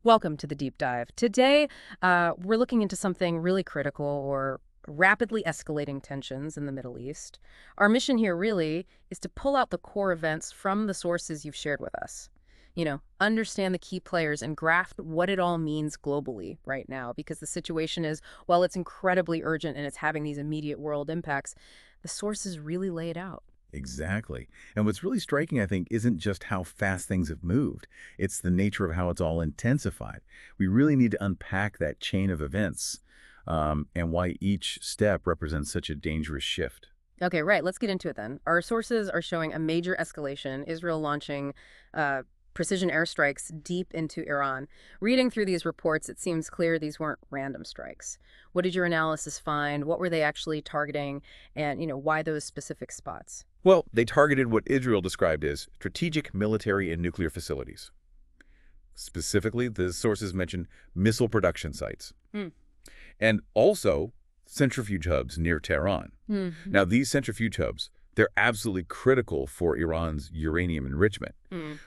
Welcome to the deep dive. Today, we're looking into something really critical or rapidly escalating tensions in the Middle East. Our mission here really is to pull out the core events from the sources you've shared with us. Understand the key players and grasp what it all means globally right now, because the situation is, while it's incredibly urgent and it's having these immediate world impacts, the sources really lay it out. Exactly. And what's really striking, I think, isn't just how fast things have moved. It's the nature of how it's all intensified. We really need to unpack that chain of events and why each step represents such a dangerous shift. Okay, right. Let's get into it then. Our sources are showing a major escalation, Israel launching precision airstrikes deep into Iran. Reading through these reports, it seems clear these weren't random strikes. What did your analysis find? What were they actually targeting? And, why those specific spots? Well, they targeted what Israel described as strategic military and nuclear facilities. Specifically, the sources mentioned missile production sites Hmm. and also centrifuge hubs near Tehran. Mm-hmm. Now, these centrifuge hubs, they're absolutely critical for Iran's uranium enrichment,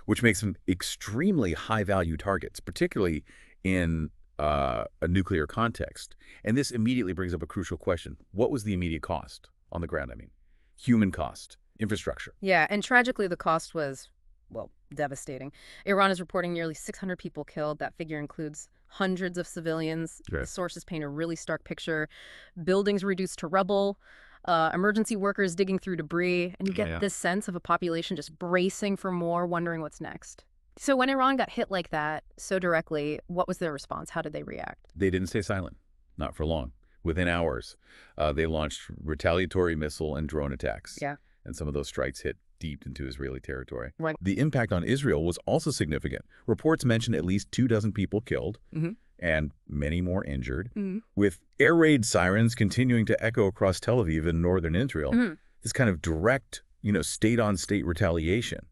which makes them extremely high-value targets, particularly in a nuclear context. And this immediately brings up a crucial question. What was the immediate cost on the ground? I mean, human cost, infrastructure. Yeah, and tragically, the cost was, well, devastating. Iran is reporting nearly 600 people killed. That figure includes hundreds of civilians. Right. The sources paint a really stark picture. Buildings reduced to rubble, emergency workers digging through debris, and you get this sense of a population just bracing for more, wondering what's next. So when Iran got hit like that, so directly, what was their response? How did they react? They didn't stay silent, not for long. Within hours, they launched retaliatory missile and drone attacks. Yeah. And some of those strikes hit deep into Israeli territory. Right. The impact on Israel was also significant. Reports mention at least 24 people killed and many more injured, with air raid sirens continuing to echo across Tel Aviv and northern Israel. This kind of direct, state-on-state retaliation.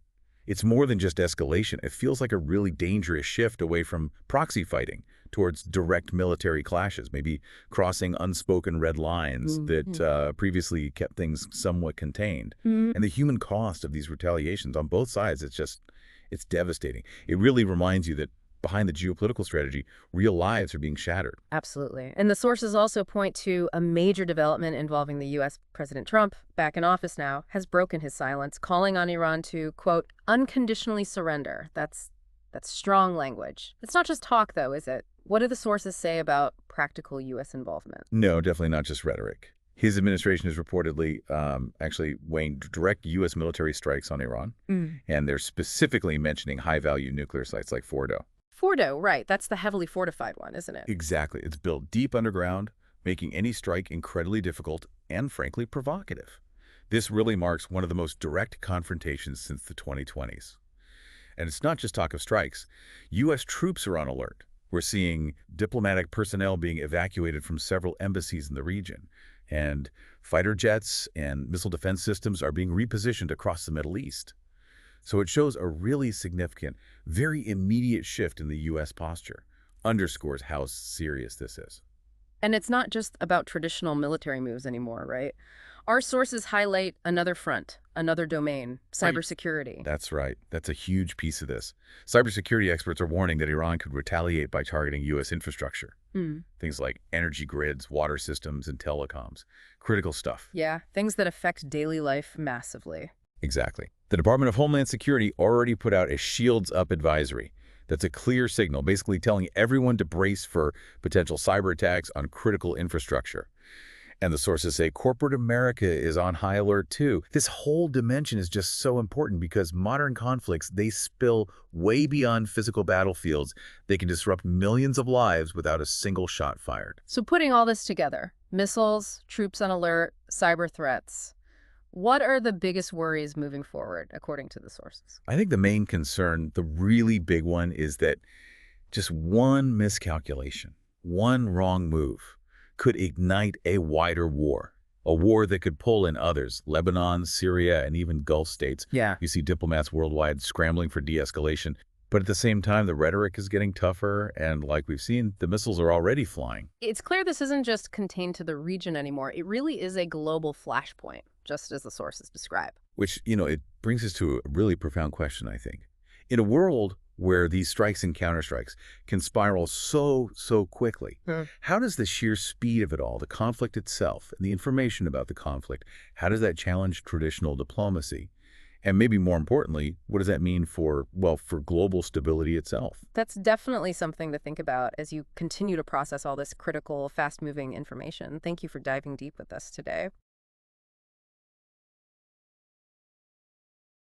It's more than just escalation. It feels like a really dangerous shift away from proxy fighting towards direct military clashes, maybe crossing unspoken red lines that previously kept things somewhat contained. And the human cost of these retaliations on both sides, it's devastating. It really reminds you that behind the geopolitical strategy, real lives are being shattered. Absolutely. And the sources also point to a major development involving the U.S. President Trump, back in office now, has broken his silence, calling on Iran to, quote, unconditionally surrender. That's strong language. It's not just talk, though, is it? What do the sources say about practical U.S. involvement? No, definitely not just rhetoric. His administration is reportedly actually weighing direct U.S. military strikes on Iran, and they're specifically mentioning high-value nuclear sites like Fordo. Fordo, right. That's the heavily fortified one, isn't it? Exactly. It's built deep underground, making any strike incredibly difficult and, frankly, provocative. This really marks one of the most direct confrontations since the 2020s. And it's not just talk of strikes. U.S. troops are on alert. We're seeing diplomatic personnel being evacuated from several embassies in the region. And fighter jets and missile defense systems are being repositioned across the Middle East. So it shows a really significant, very immediate shift in the U.S. posture. Underscores how serious this is. And it's not just about traditional military moves anymore, right? Our sources highlight another front, another domain, cybersecurity. That's right. That's a huge piece of this. Cybersecurity experts are warning that Iran could retaliate by targeting U.S. infrastructure. Things like energy grids, water systems, and telecoms. Critical stuff. Yeah, things that affect daily life massively. Exactly. The Department of Homeland Security already put out a Shields Up advisory. That's a clear signal, basically telling everyone to brace for potential cyber attacks on critical infrastructure. And the sources say corporate America is on high alert too. This whole dimension is just so important because modern conflicts, they spill way beyond physical battlefields. They can disrupt millions of lives without a single shot fired. So putting all this together, missiles, troops on alert, cyber threats, what are the biggest worries moving forward, according to the sources? I think the main concern, the really big one, is that just one miscalculation, one wrong move, could ignite a wider war. A war that could pull in others, Lebanon, Syria, and even Gulf states. Yeah. You see diplomats worldwide scrambling for de-escalation. But at the same time, the rhetoric is getting tougher, and like we've seen, the missiles are already flying. It's clear this isn't just contained to the region anymore. It really is a global flashpoint, just as the sources describe. Which, it brings us to a really profound question, I think. In a world where these strikes and counterstrikes can spiral so quickly. How does the sheer speed of it all, the conflict itself, and the information about the conflict, how does that challenge traditional diplomacy? And maybe more importantly, what does that mean for, well, for global stability itself? That's definitely something to think about as you continue to process all this critical, fast-moving information. Thank you for diving deep with us today.